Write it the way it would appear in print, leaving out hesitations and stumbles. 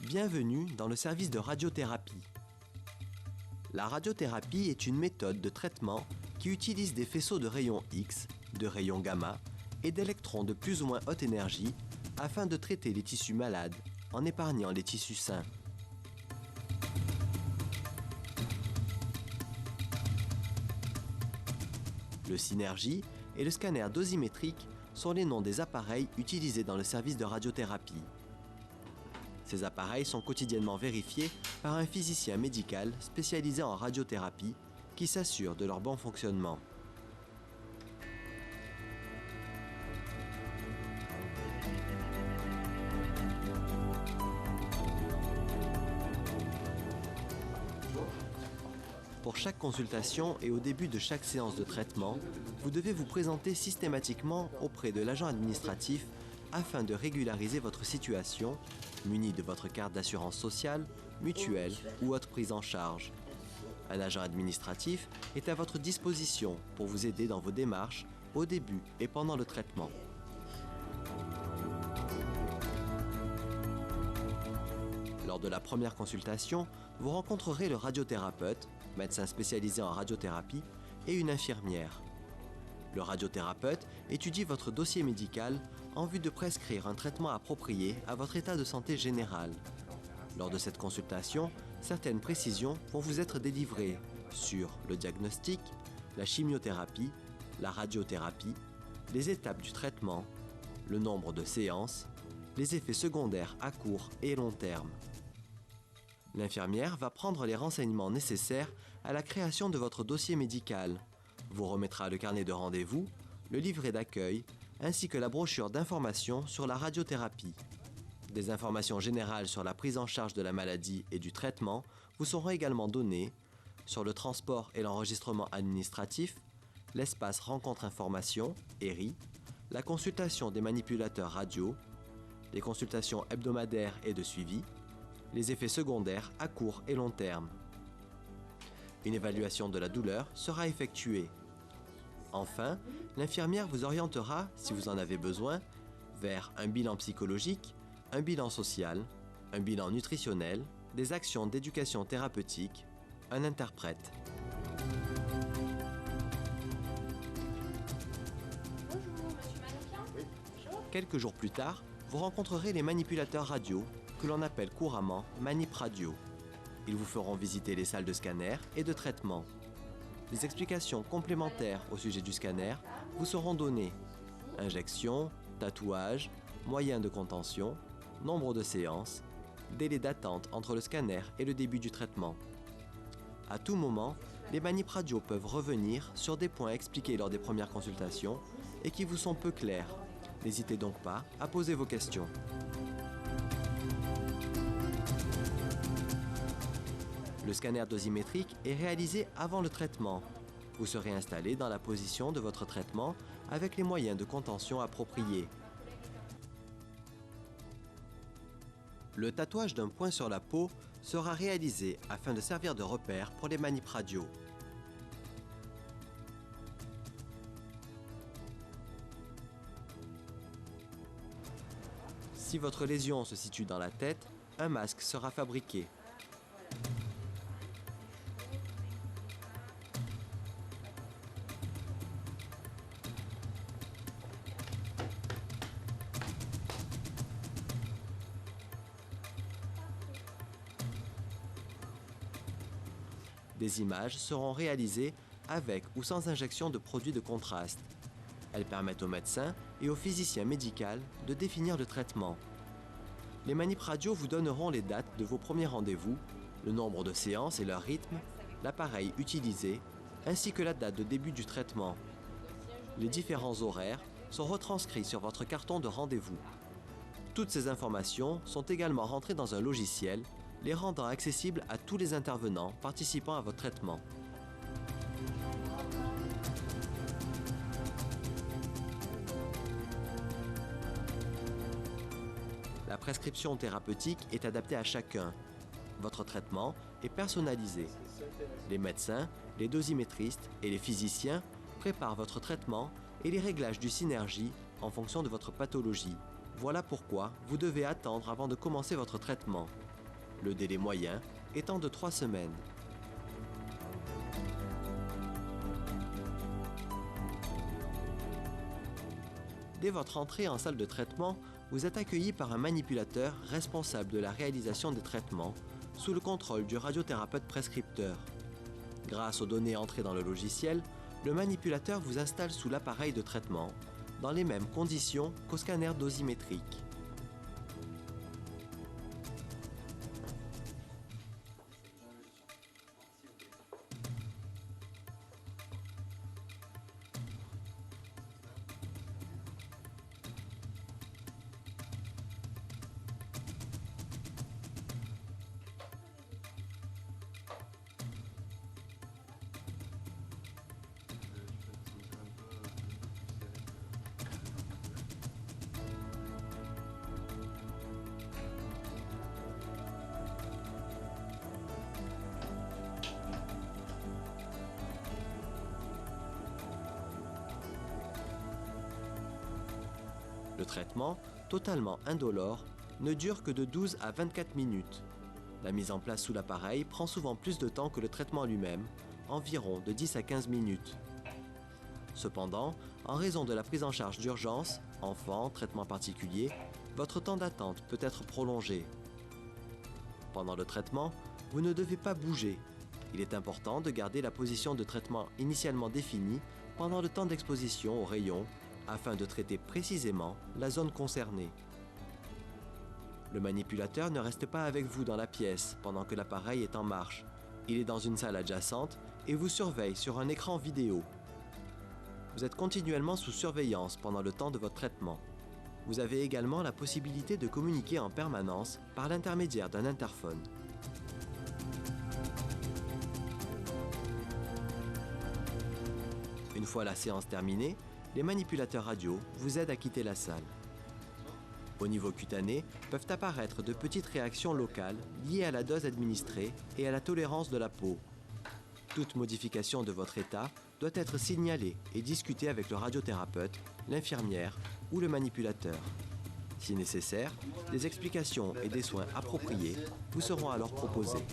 Bienvenue dans le service de radiothérapie. La radiothérapie est une méthode de traitement qui utilise des faisceaux de rayons X, de rayons gamma et d'électrons de plus ou moins haute énergie afin de traiter les tissus malades en épargnant les tissus sains. Le Synergie et le scanner dosimétrique sont les noms des appareils utilisés dans le service de radiothérapie. Ces appareils sont quotidiennement vérifiés par un physicien médical spécialisé en radiothérapie qui s'assure de leur bon fonctionnement. Pour chaque consultation et au début de chaque séance de traitement, vous devez vous présenter systématiquement auprès de l'agent administratif afin de régulariser votre situation, muni de votre carte d'assurance sociale, mutuelle ou autre prise en charge. Un agent administratif est à votre disposition pour vous aider dans vos démarches au début et pendant le traitement. Lors de la première consultation, vous rencontrerez le radiothérapeute, médecin spécialisé en radiothérapie, et une infirmière. Le radiothérapeute étudie votre dossier médical en vue de prescrire un traitement approprié à votre état de santé général. Lors de cette consultation, certaines précisions vont vous être délivrées sur le diagnostic, la chimiothérapie, la radiothérapie, les étapes du traitement, le nombre de séances, les effets secondaires à court et long terme. L'infirmière va prendre les renseignements nécessaires à la création de votre dossier médical, vous remettra le carnet de rendez-vous, le livret d'accueil, ainsi que la brochure d'information sur la radiothérapie. Des informations générales sur la prise en charge de la maladie et du traitement vous seront également données sur le transport et l'enregistrement administratif, l'espace rencontre information, ERI, la consultation des manipulateurs radio, les consultations hebdomadaires et de suivi, les effets secondaires à court et long terme. Une évaluation de la douleur sera effectuée. Enfin, l'infirmière vous orientera, si vous en avez besoin, vers un bilan psychologique, un bilan social, un bilan nutritionnel, des actions d'éducation thérapeutique, un interprète. Bonjour, monsieur Manoukian. Oui. Bonjour. Quelques jours plus tard, vous rencontrerez les manipulateurs radio, que l'on appelle couramment manip radio. Ils vous feront visiter les salles de scanner et de traitement. Des explications complémentaires au sujet du scanner vous seront données. Injection, tatouage, moyens de contention, nombre de séances, délai d'attente entre le scanner et le début du traitement. À tout moment, les manip radio peuvent revenir sur des points expliqués lors des premières consultations et qui vous sont peu clairs. N'hésitez donc pas à poser vos questions. Le scanner dosimétrique est réalisé avant le traitement. Vous serez installé dans la position de votre traitement avec les moyens de contention appropriés. Le tatouage d'un point sur la peau sera réalisé afin de servir de repère pour les manip radio. Si votre lésion se situe dans la tête, un masque sera fabriqué. Des images seront réalisées avec ou sans injection de produits de contraste. Elles permettent au médecin et au physicien médical de définir le traitement. Les manip radio vous donneront les dates de vos premiers rendez-vous, le nombre de séances et leur rythme, l'appareil utilisé, ainsi que la date de début du traitement. Les différents horaires sont retranscrits sur votre carton de rendez-vous. Toutes ces informations sont également rentrées dans un logiciel, les rendant accessibles à tous les intervenants participant à votre traitement. La prescription thérapeutique est adaptée à chacun. Votre traitement est personnalisé. Les médecins, les dosimétristes et les physiciens préparent votre traitement et les réglages du Synergie en fonction de votre pathologie. Voilà pourquoi vous devez attendre avant de commencer votre traitement. le délai moyen étant de 3 semaines. Dès votre entrée en salle de traitement, vous êtes accueilli par un manipulateur responsable de la réalisation des traitements sous le contrôle du radiothérapeute prescripteur. Grâce aux données entrées dans le logiciel, le manipulateur vous installe sous l'appareil de traitement dans les mêmes conditions qu'au scanner dosimétrique. Le traitement, totalement indolore, ne dure que de 12 à 24 minutes. La mise en place sous l'appareil prend souvent plus de temps que le traitement lui-même, environ de 10 à 15 minutes. Cependant, en raison de la prise en charge d'urgence, enfant, traitement particulier, votre temps d'attente peut être prolongé. Pendant le traitement, vous ne devez pas bouger. Il est important de garder la position de traitement initialement définie pendant le temps d'exposition aux rayons afin de traiter précisément la zone concernée. Le manipulateur ne reste pas avec vous dans la pièce pendant que l'appareil est en marche. Il est dans une salle adjacente et vous surveille sur un écran vidéo. Vous êtes continuellement sous surveillance pendant le temps de votre traitement. Vous avez également la possibilité de communiquer en permanence par l'intermédiaire d'un interphone. Une fois la séance terminée, les manipulateurs radio vous aident à quitter la salle. Au niveau cutané, peuvent apparaître de petites réactions locales liées à la dose administrée et à la tolérance de la peau. Toute modification de votre état doit être signalée et discutée avec le radiothérapeute, l'infirmière ou le manipulateur. Si nécessaire, des explications et des soins appropriés vous seront alors proposés.